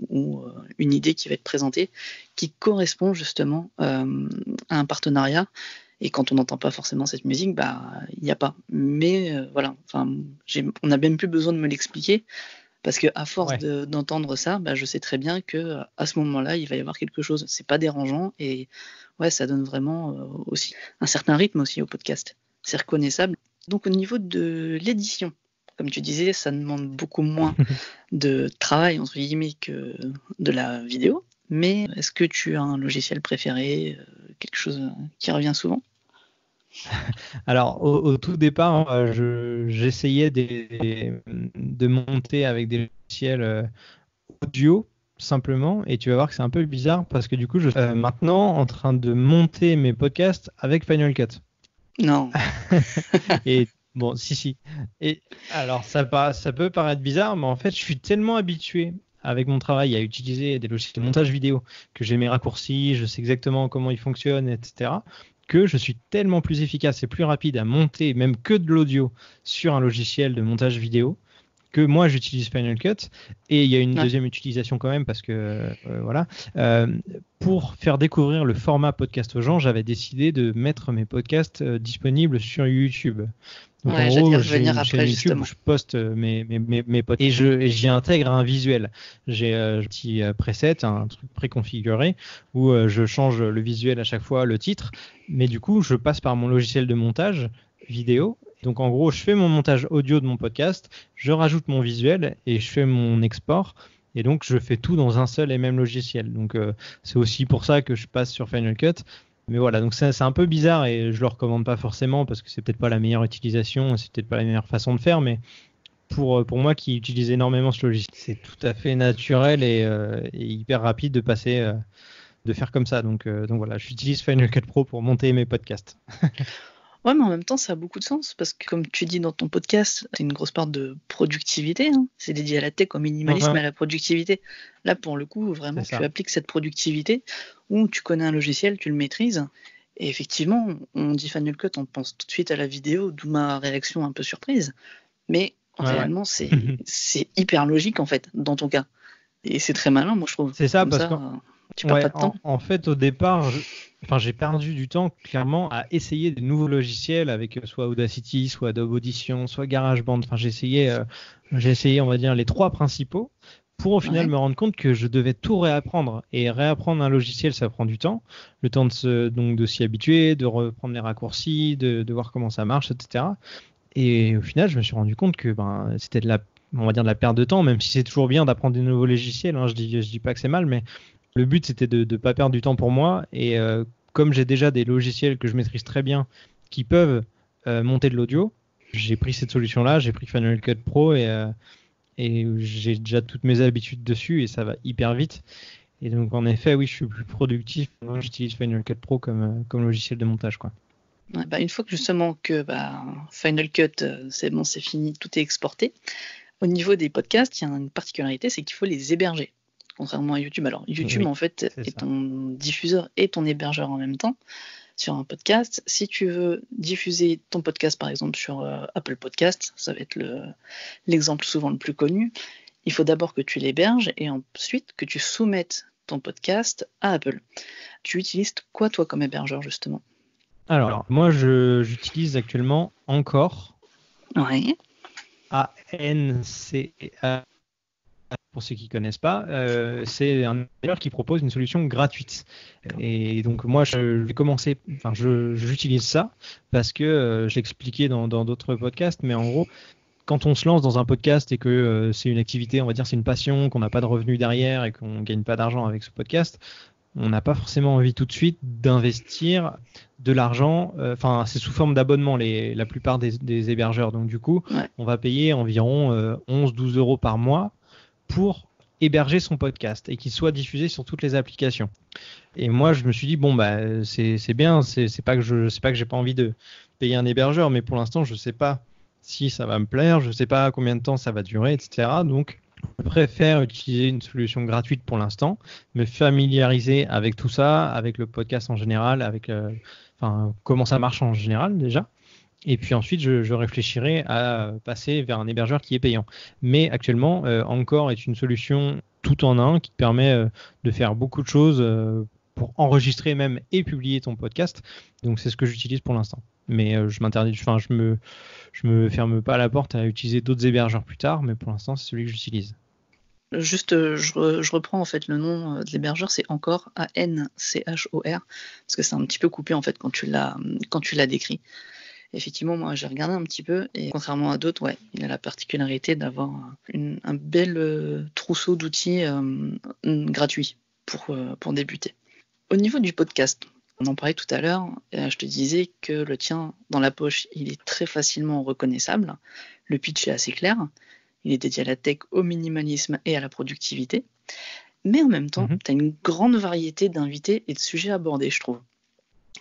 ou une idée qui va être présentée qui correspond justement à un partenariat. Et quand on n'entend pas forcément cette musique, il n'y a pas. Mais voilà, on n'a même plus besoin de me l'expliquer, parce que à force d'entendre ça, je sais très bien que à ce moment-là, il va y avoir quelque chose. C'est pas dérangeant, et ça donne vraiment aussi un certain rythme aussi au podcast. C'est reconnaissable. Donc au niveau de l'édition, comme tu disais, ça demande beaucoup moins de travail entre guillemets que de la vidéo. Mais est-ce que tu as un logiciel préféré, quelque chose qui revient souvent? Alors, au tout départ, j'essayais de monter avec des logiciels audio, simplement, et tu vas voir que c'est un peu bizarre, parce que du coup, je suis maintenant en train de monter mes podcasts avec Final Cut. Non. Et bon, si. Et alors, ça peut paraître bizarre, mais en fait, je suis tellement habitué avec mon travail à utiliser des logiciels de montage vidéo que j'ai mes raccourcis, je sais exactement comment ils fonctionnent, etc., que je suis tellement plus efficace et plus rapide à monter même que de l'audio sur un logiciel de montage vidéo, que moi j'utilise Final Cut. Et il y a une deuxième utilisation quand même, parce que pour faire découvrir le format podcast aux gens, j'avais décidé de mettre mes podcasts disponibles sur YouTube. Donc en gros, j'ai une chaîne YouTube où je poste mes podcasts et j'y intègre un visuel. J'ai un petit preset, un truc préconfiguré où je change le visuel à chaque fois, le titre. Mais du coup, je passe par mon logiciel de montage vidéo. Donc en gros, je fais mon montage audio de mon podcast, je rajoute mon visuel et je fais mon export. Et donc, je fais tout dans un seul et même logiciel. Donc, c'est aussi pour ça que je passe sur Final Cut. Mais voilà, donc c'est un peu bizarre et je le recommande pas forcément, parce que c'est peut-être pas la meilleure utilisation, c'est peut-être pas la meilleure façon de faire, mais pour moi qui utilise énormément ce logiciel, c'est tout à fait naturel et hyper rapide de passer, de faire comme ça. Donc voilà, j'utilise Final Cut Pro pour monter mes podcasts. Ouais, mais en même temps, ça a beaucoup de sens parce que, comme tu dis dans ton podcast, c'est une grosse part de productivité. Hein. C'est dédié à la tech, au minimalisme et à la productivité. Là, pour le coup, vraiment, tu appliques cette productivité où tu connais un logiciel, tu le maîtrises. Et effectivement, on dit Final Cut, on pense tout de suite à la vidéo, d'où ma réaction un peu surprise. Mais réellement, c'est hyper logique, en fait, dans ton cas. Et c'est très malin, moi, je trouve. C'est ça, comme parce ça, que tu perds pas de temps. en fait, au départ, j'ai perdu du temps clairement à essayer de nouveaux logiciels avec soit Audacity, soit Adobe Audition, soit GarageBand. Enfin, j'ai essayé, on va dire, les 3 principaux pour au final me rendre compte que je devais tout réapprendre. Et réapprendre un logiciel, ça prend du temps. Le temps de s'y habituer, de reprendre les raccourcis, de voir comment ça marche, etc. Et au final, je me suis rendu compte que c'était on va dire de la perte de temps, même si c'est toujours bien d'apprendre des nouveaux logiciels. Hein, je dis pas que c'est mal, mais le but, c'était de ne pas perdre du temps pour moi. Et comme j'ai déjà des logiciels que je maîtrise très bien qui peuvent monter de l'audio, j'ai pris cette solution-là, j'ai pris Final Cut Pro et j'ai déjà toutes mes habitudes dessus et ça va hyper vite. Et donc, en effet, oui, je suis plus productif. Moi, j'utilise Final Cut Pro comme logiciel de montage, quoi. Ouais, une fois que justement que Final Cut, c'est bon, c'est fini, tout est exporté. Au niveau des podcasts, il y a une particularité, c'est qu'il faut les héberger. Contrairement à YouTube. Alors, YouTube, en fait, est ton diffuseur et ton hébergeur en même temps sur un podcast. Si tu veux diffuser ton podcast, par exemple, sur Apple Podcast, ça va être l'exemple souvent le plus connu, il faut d'abord que tu l'héberges et ensuite que tu soumettes ton podcast à Apple. Tu utilises quoi, toi, comme hébergeur, justement ? Alors, moi, j'utilise actuellement Anchor. Ouais. A-N-C-A. Pour ceux qui ne connaissent pas, c'est un hébergeur qui propose une solution gratuite. Et donc moi, j'utilise ça parce que je l'ai expliqué dans d'autres podcasts, mais en gros, quand on se lance dans un podcast et que c'est une activité, on va dire c'est une passion, qu'on n'a pas de revenus derrière et qu'on ne gagne pas d'argent avec ce podcast, on n'a pas forcément envie tout de suite d'investir de l'argent. Enfin, c'est sous forme d'abonnement la plupart des hébergeurs. Donc du coup, on va payer environ 11-12 euros par mois pour héberger son podcast et qu'il soit diffusé sur toutes les applications. Et moi, je me suis dit c'est bien, c'est pas que j'ai pas envie de payer un hébergeur, mais pour l'instant, je sais pas si ça va me plaire, je sais pas combien de temps ça va durer, etc. Donc, je préfère utiliser une solution gratuite pour l'instant, me familiariser avec tout ça, avec le podcast en général, avec comment ça marche en général déjà. Et puis ensuite, je réfléchirai à passer vers un hébergeur qui est payant. Mais actuellement, Anchor est une solution tout en un qui te permet de faire beaucoup de choses pour enregistrer même et publier ton podcast. Donc c'est ce que j'utilise pour l'instant. Mais je me ferme pas la porte à utiliser d'autres hébergeurs plus tard. Mais pour l'instant, c'est celui que j'utilise. Juste, je reprends en fait le nom de l'hébergeur, c'est Anchor, A-N-C-H-O-R, parce que c'est un petit peu coupé en fait quand tu l'as décrit. Effectivement, moi j'ai regardé un petit peu et contrairement à d'autres, il a la particularité d'avoir un bel trousseau d'outils gratuits pour débuter. Au niveau du podcast, on en parlait tout à l'heure, je te disais que le tien dans la poche, il est très facilement reconnaissable, le pitch est assez clair, il est dédié à la tech, au minimalisme et à la productivité, mais en même temps, tu as une grande variété d'invités et de sujets abordés, je trouve.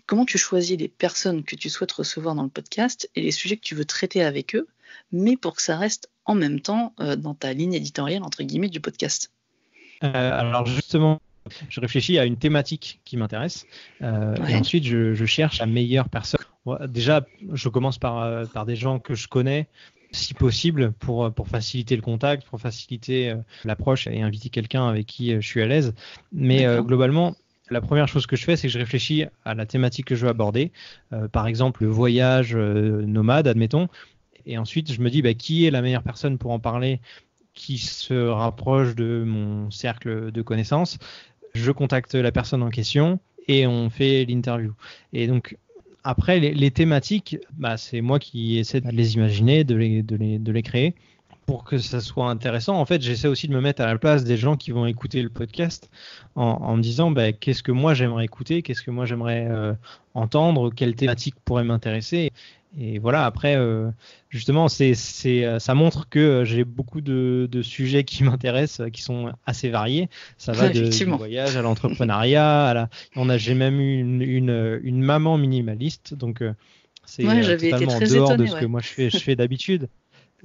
Comment tu choisis les personnes que tu souhaites recevoir dans le podcast et les sujets que tu veux traiter avec eux, mais pour que ça reste en même temps dans ta ligne éditoriale, entre guillemets, du podcast ? Alors justement, je réfléchis à une thématique qui m'intéresse et ensuite je cherche la meilleure personne. Déjà, je commence par des gens que je connais, si possible, pour faciliter le contact, pour faciliter l'approche et inviter quelqu'un avec qui je suis à l'aise. Mais globalement, la première chose que je fais, c'est que je réfléchis à la thématique que je veux aborder. Par exemple, le voyage nomade, admettons. Et ensuite, je me dis qui est la meilleure personne pour en parler, qui se rapproche de mon cercle de connaissances. Je contacte la personne en question et on fait l'interview. Et donc, après, les thématiques, c'est moi qui essaie de les imaginer, de les créer. Pour que ça soit intéressant, en fait, j'essaie aussi de me mettre à la place des gens qui vont écouter le podcast en me disant qu'est-ce que moi j'aimerais écouter, qu'est-ce que moi j'aimerais entendre, quelle thématique pourrait m'intéresser. Et voilà, après, justement, ça montre que j'ai beaucoup de sujets qui m'intéressent, qui sont assez variés. Ça va du Effectivement. voyage à l'entrepreneuriat, j'ai même eu une maman minimaliste, donc c'est Ouais, j'avais été totalement en très dehors de étonnée, ce ouais. que moi je fais d'habitude.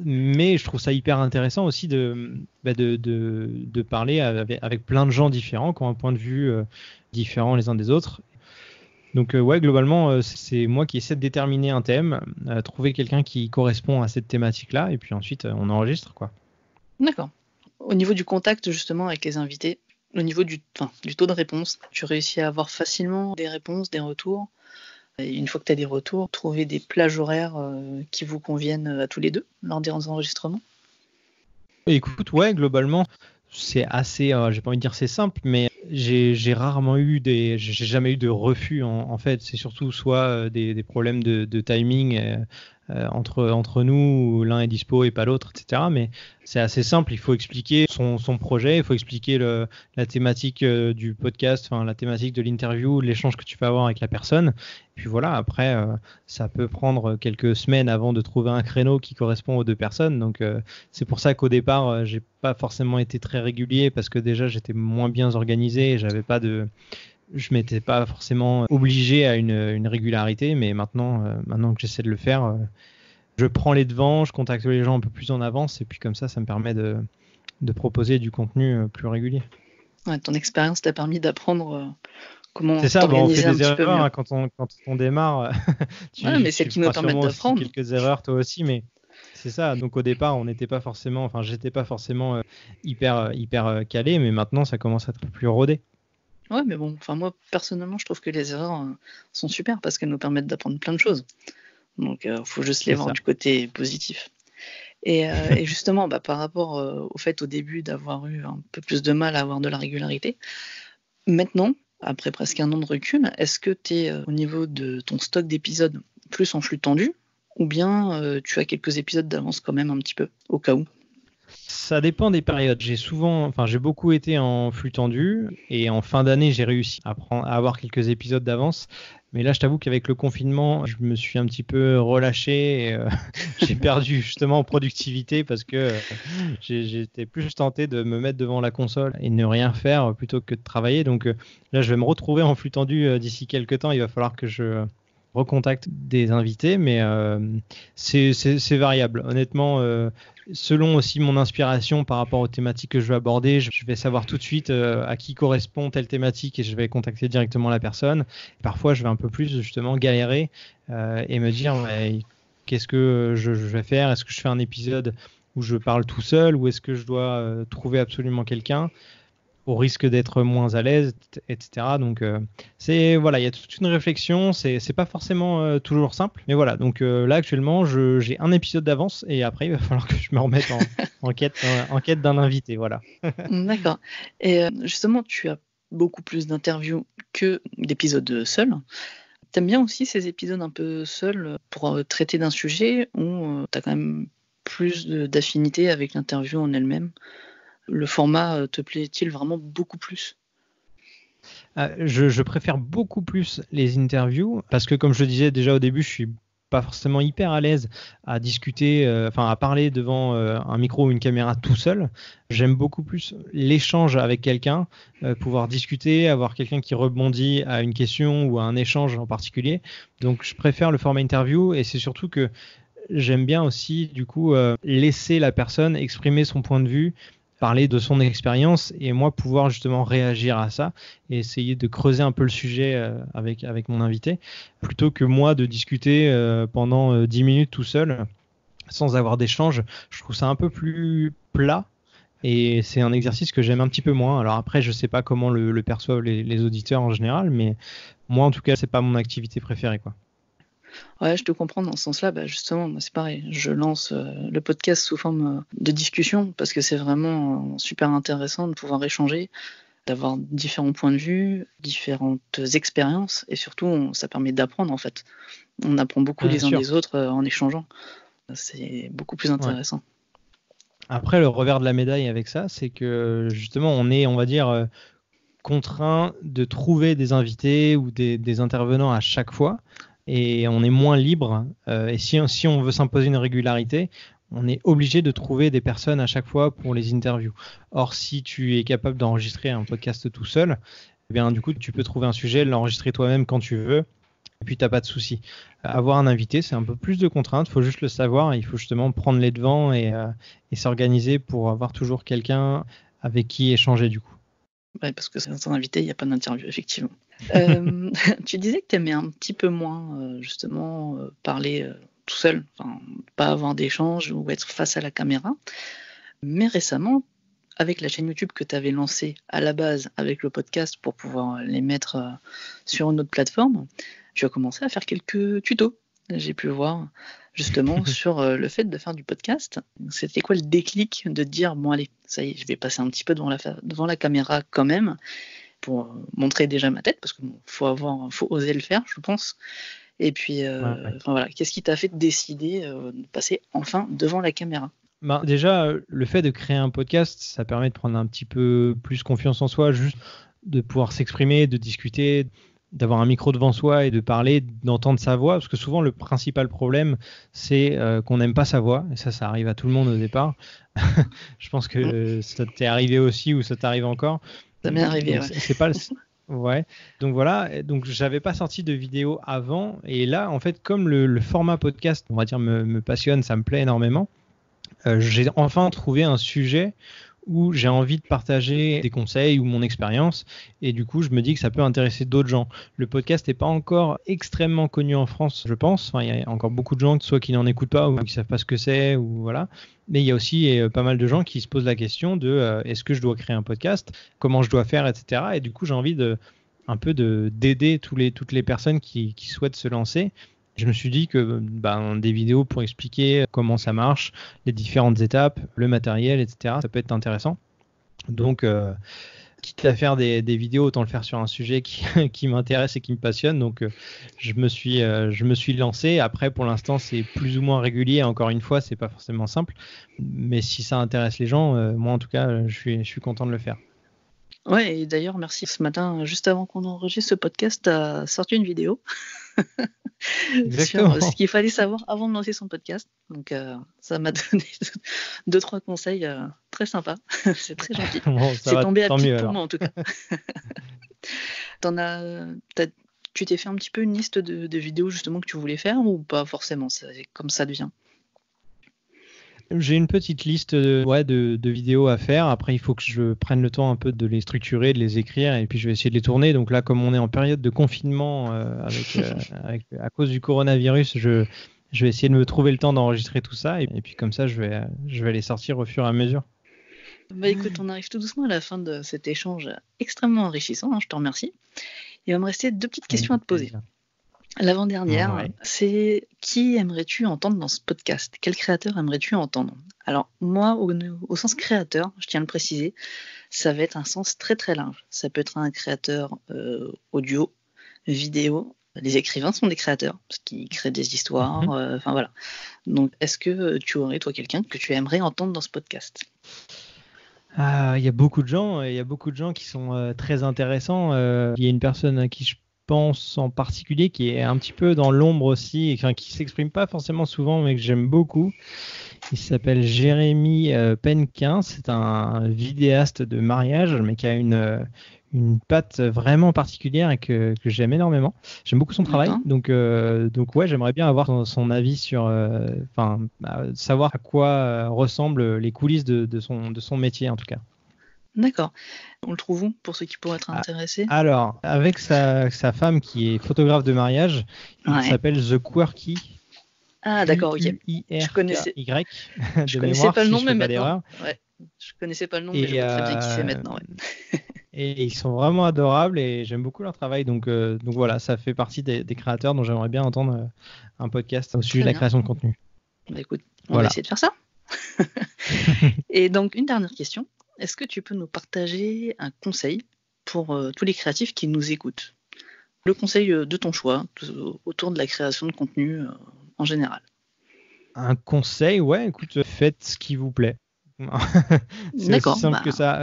Mais je trouve ça hyper intéressant aussi de parler avec plein de gens différents, qui ont un point de vue différent les uns des autres. Donc ouais, globalement, c'est moi qui essaie de déterminer un thème, trouver quelqu'un qui correspond à cette thématique-là, et puis ensuite on enregistre, quoi. D'accord. Au niveau du contact justement avec les invités, au niveau du taux de réponse, tu réussis à avoir facilement des réponses, des retours. Et une fois que tu as des retours, trouver des plages horaires qui vous conviennent à tous les deux lors des enregistrements. Écoute, ouais, globalement, c'est assez, j'ai pas envie de dire c'est simple, mais j'ai jamais eu de refus en fait. C'est surtout soit des problèmes de timing entre nous, où l'un est dispo et pas l'autre, etc. Mais c'est assez simple. Il faut expliquer son projet, il faut expliquer la thématique du podcast, enfin la thématique de l'interview, l'échange que tu vas avoir avec la personne. Et puis voilà, après, ça peut prendre quelques semaines avant de trouver un créneau qui correspond aux deux personnes. Donc c'est pour ça qu'au départ, j'ai pas forcément été très régulier parce que déjà j'étais moins bien organisé, et je m'étais pas forcément obligé à une régularité, mais maintenant que j'essaie de le faire, je prends les devants, je contacte les gens un peu plus en avance, et puis comme ça me permet de proposer du contenu plus régulier. Ouais, ton expérience t'a permis d'apprendre comment C'est ça, on fait t'organiser un des petit peu erreurs mieux. hein, quand on démarre. Ouais, mais c'est Tu qui nous feras permettent sûrement aussi d'apprendre. quelques erreurs toi aussi, mais c'est ça. Donc au départ, j'étais pas forcément hyper calé, mais maintenant ça commence à être un peu plus rodé. Ouais, mais bon, moi personnellement, je trouve que les erreurs sont super parce qu'elles nous permettent d'apprendre plein de choses. Donc, faut juste les C'est voir ça. du côté positif. Et justement, par rapport au fait au début d'avoir eu un peu plus de mal à avoir de la régularité, maintenant, après presque un an de recul, est-ce que tu es au niveau de ton stock d'épisodes plus en flux tendu ou bien tu as quelques épisodes d'avance quand même un petit peu, au cas où? Ça dépend des périodes. J'ai beaucoup été en flux tendu, et en fin d'année, j'ai réussi à avoir quelques épisodes d'avance. Mais là, je t'avoue qu'avec le confinement, je me suis un petit peu relâché, et j'ai perdu justement en productivité parce que j'étais plus tenté de me mettre devant la console et ne rien faire plutôt que de travailler. Donc là, je vais me retrouver en flux tendu d'ici quelques temps. Il va falloir que je recontacte des invités, mais c'est variable. Honnêtement, selon aussi mon inspiration par rapport aux thématiques que je veux aborder, je vais savoir tout de suite à qui correspond telle thématique, et je vais contacter directement la personne. Et parfois, je vais un peu plus justement galérer et me dire qu'est-ce que je vais faire? Est-ce que je fais un épisode où je parle tout seul, ou est-ce que je dois trouver absolument quelqu'un au risque d'être moins à l'aise, etc. Donc il y a toute une réflexion, c'est pas forcément toujours simple, mais voilà. Donc là actuellement, j'ai un épisode d'avance, et après il va falloir que je me remette en quête d'un invité, voilà. D'accord. Et justement, tu as beaucoup plus d'interviews que d'épisodes seuls. T'aimes bien aussi ces épisodes un peu seuls pour traiter d'un sujet où tu as quand même plus d'affinité avec l'interview en elle-même? Le format te plaît-il vraiment beaucoup plus? Je préfère beaucoup plus les interviews parce que, comme je le disais déjà au début, je suis pas forcément hyper à l'aise à discuter, à parler devant un micro ou une caméra tout seul. J'aime beaucoup plus l'échange avec quelqu'un, pouvoir discuter, avoir quelqu'un qui rebondit à une question ou à un échange en particulier. Donc je préfère le format interview, et c'est surtout que j'aime bien aussi du coup laisser la personne exprimer son point de vue, parler de son expérience, et moi pouvoir justement réagir à ça et essayer de creuser un peu le sujet avec mon invité, plutôt que moi de discuter pendant 10 minutes tout seul sans avoir d'échange. Je trouve ça un peu plus plat, et c'est un exercice que j'aime un petit peu moins. Alors après, je sais pas comment le perçoivent les auditeurs en général, mais moi en tout cas, c'est pas mon activité préférée, quoi. Ouais, je te comprends dans ce sens-là. Justement, moi, c'est pareil. Je lance le podcast sous forme de discussion parce que c'est vraiment super intéressant de pouvoir échanger, d'avoir différents points de vue, différentes expériences, et surtout, ça permet d'apprendre en fait. On apprend beaucoup Bien les uns sûr. des autres en échangeant. C'est beaucoup plus intéressant. Ouais. Après, le revers de la médaille avec ça, c'est que justement, on est, on va dire, contraint de trouver des invités ou des intervenants à chaque fois. et on est moins libre. Et si on veut s'imposer une régularité, on est obligé de trouver des personnes à chaque fois pour les interviews. Or, si tu es capable d'enregistrer un podcast tout seul, eh bien, du coup, tu peux trouver un sujet, l'enregistrer toi-même quand tu veux, et puis tu n'as pas de souci. Avoir un invité, c'est un peu plus de contraintes, il faut juste le savoir, il faut justement prendre les devants et s'organiser pour avoir toujours quelqu'un avec qui échanger du coup. Ouais, parce que sans invité, il n'y a pas d'interview, effectivement. Tu disais que tu aimais un petit peu moins, justement, parler tout seul, pas avoir d'échange ou être face à la caméra. Mais récemment, avec la chaîne YouTube que tu avais lancée à la base avec le podcast pour pouvoir les mettre sur une autre plateforme, tu as commencé à faire quelques tutos. J'ai pu voir justement sur le fait de faire du podcast. C'était quoi le déclic de dire bon allez, ça y est, je vais passer un petit peu devant la caméra quand même pour montrer déjà ma tête parce qu'il faut oser le faire, je pense. Et puis voilà, qu'est-ce qui t'a fait décider de passer enfin devant la caméra? Déjà, le fait de créer un podcast, ça permet de prendre un petit peu plus confiance en soi, juste de pouvoir s'exprimer, de discuter, d'avoir un micro devant soi et de parler, d'entendre sa voix, parce que souvent le principal problème, c'est qu'on n'aime pas sa voix, et ça arrive à tout le monde au départ. Je pense que ça t'est arrivé aussi ou ça t'arrive encore. Ça m'est arrivé, ouais. C'est pas Ouais, donc voilà, donc j'avais pas sorti de vidéo avant, et là, en fait, comme le format podcast, on va dire, me passionne, ça me plaît énormément, j'ai enfin trouvé un sujet où j'ai envie de partager des conseils ou mon expérience, et du coup je me dis que ça peut intéresser d'autres gens. Le podcast n'est pas encore extrêmement connu en France, je pense. Il y a encore beaucoup de gens soit qui n'en écoutent pas ou qui savent pas ce que c'est, ou voilà. Mais il y a aussi pas mal de gens qui se posent la question de est-ce que je dois créer un podcast, comment je dois faire, etc. Et du coup j'ai envie d'aider toutes les personnes qui souhaitent se lancer. Je me suis dit que des vidéos pour expliquer comment ça marche, les différentes étapes, le matériel, etc., ça peut être intéressant. Donc, quitte à faire des vidéos, autant le faire sur un sujet qui m'intéresse et qui me passionne. Donc, je me suis lancé. Après, pour l'instant, c'est plus ou moins régulier. Encore une fois, c'est pas forcément simple. Mais si ça intéresse les gens, moi, en tout cas, je suis content de le faire. Ouais, et d'ailleurs, merci. Ce matin, juste avant qu'on enregistre ce podcast, tu as sorti une vidéo sur ce qu'il fallait savoir avant de lancer son podcast. Donc, ça m'a donné 2-3 conseils très sympas. C'est très gentil. Bon, c'est tombé à pic pour moi, en tout cas. Tu t'es fait un petit peu une liste de vidéos justement que tu voulais faire ou pas forcément? C'est comme ça devient. J'ai une petite liste de vidéos à faire. Après, il faut que je prenne le temps un peu de les structurer, de les écrire, et puis je vais essayer de les tourner. Donc là, comme on est en période de confinement à cause du coronavirus, je vais essayer de me trouver le temps d'enregistrer tout ça. Et puis comme ça, je vais les sortir au fur et à mesure. Écoute, on arrive tout doucement à la fin de cet échange extrêmement enrichissant. Je te remercie. Il va me rester 2 petites questions à te poser. L'avant-dernière, c'est qui aimerais-tu entendre dans ce podcast? Quel créateur aimerais-tu entendre? Alors, moi, au sens créateur, je tiens à le préciser, ça va être un sens très très large. Ça peut être un créateur audio, vidéo. Les écrivains sont des créateurs, parce qu'ils créent des histoires, voilà. Donc, est-ce que tu aurais, toi, quelqu'un que tu aimerais entendre dans ce podcast? Il y a beaucoup de gens qui sont très intéressants. Il y a une personne à qui je pense en particulier qui est un petit peu dans l'ombre aussi, qui s'exprime pas forcément souvent mais que j'aime beaucoup. Il s'appelle Jérémy Penquin. C'est un vidéaste de mariage mais qui a une patte vraiment particulière et que j'aime énormément. J'aime beaucoup son travail, donc ouais, j'aimerais bien avoir son avis sur, savoir à quoi ressemblent les coulisses de son métier en tout cas. D'accord. On le trouve où pour ceux qui pourraient être intéressés? Alors, avec sa femme qui est photographe de mariage, il s'appelle The Quirky. Ah d'accord, ok. Je connaissais pas le nom, mais maintenant. Ouais. Je connaissais pas le nom, mais je vois très bien qui c'est maintenant. Ouais. Et ils sont vraiment adorables et j'aime beaucoup leur travail. Donc voilà, ça fait partie des créateurs dont j'aimerais bien entendre un podcast au sujet de la création de contenu. Écoute, on va essayer de faire ça. Et donc, une dernière question. Est-ce que tu peux nous partager un conseil pour tous les créatifs qui nous écoutent? Le conseil de ton choix autour de la création de contenu en général. Un conseil, ouais, écoute, faites ce qui vous plaît. C'est aussi simple que ça.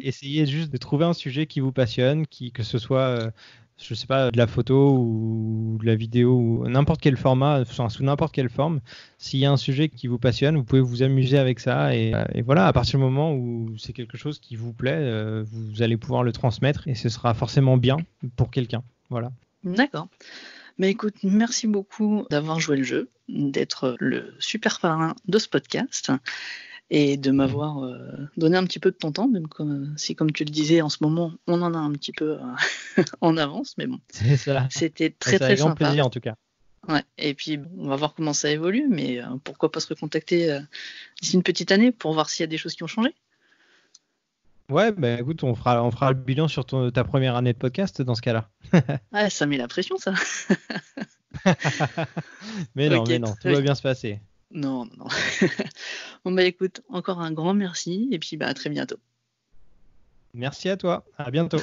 Essayez juste de trouver un sujet qui vous passionne, que ce soit je sais pas, de la photo ou de la vidéo, ou n'importe quel format, enfin, sous n'importe quelle forme. S'il y a un sujet qui vous passionne, vous pouvez vous amuser avec ça. Et voilà, à partir du moment où c'est quelque chose qui vous plaît, vous allez pouvoir le transmettre et ce sera forcément bien pour quelqu'un. Voilà. D'accord. Mais écoute, merci beaucoup d'avoir joué le jeu, d'être le super parrain de ce podcast et de m'avoir donné un petit peu de ton temps, même si, comme tu le disais, en ce moment, on en a un petit peu en avance, mais bon, C'est ça. c'était très C'est avec grand sympa. plaisir en tout cas. Ouais. Et puis, on va voir comment ça évolue, mais pourquoi pas se recontacter d'ici une petite année pour voir s'il y a des choses qui ont changé. Ouais, bah écoute, on fera le bilan sur ta première année de podcast dans ce cas-là. Ouais, ça met la pression, ça. Mais non, Ok, tout va bien se passer. Non. Bon, bah écoute, encore un grand merci, et puis bah, à très bientôt. Merci à toi, à bientôt.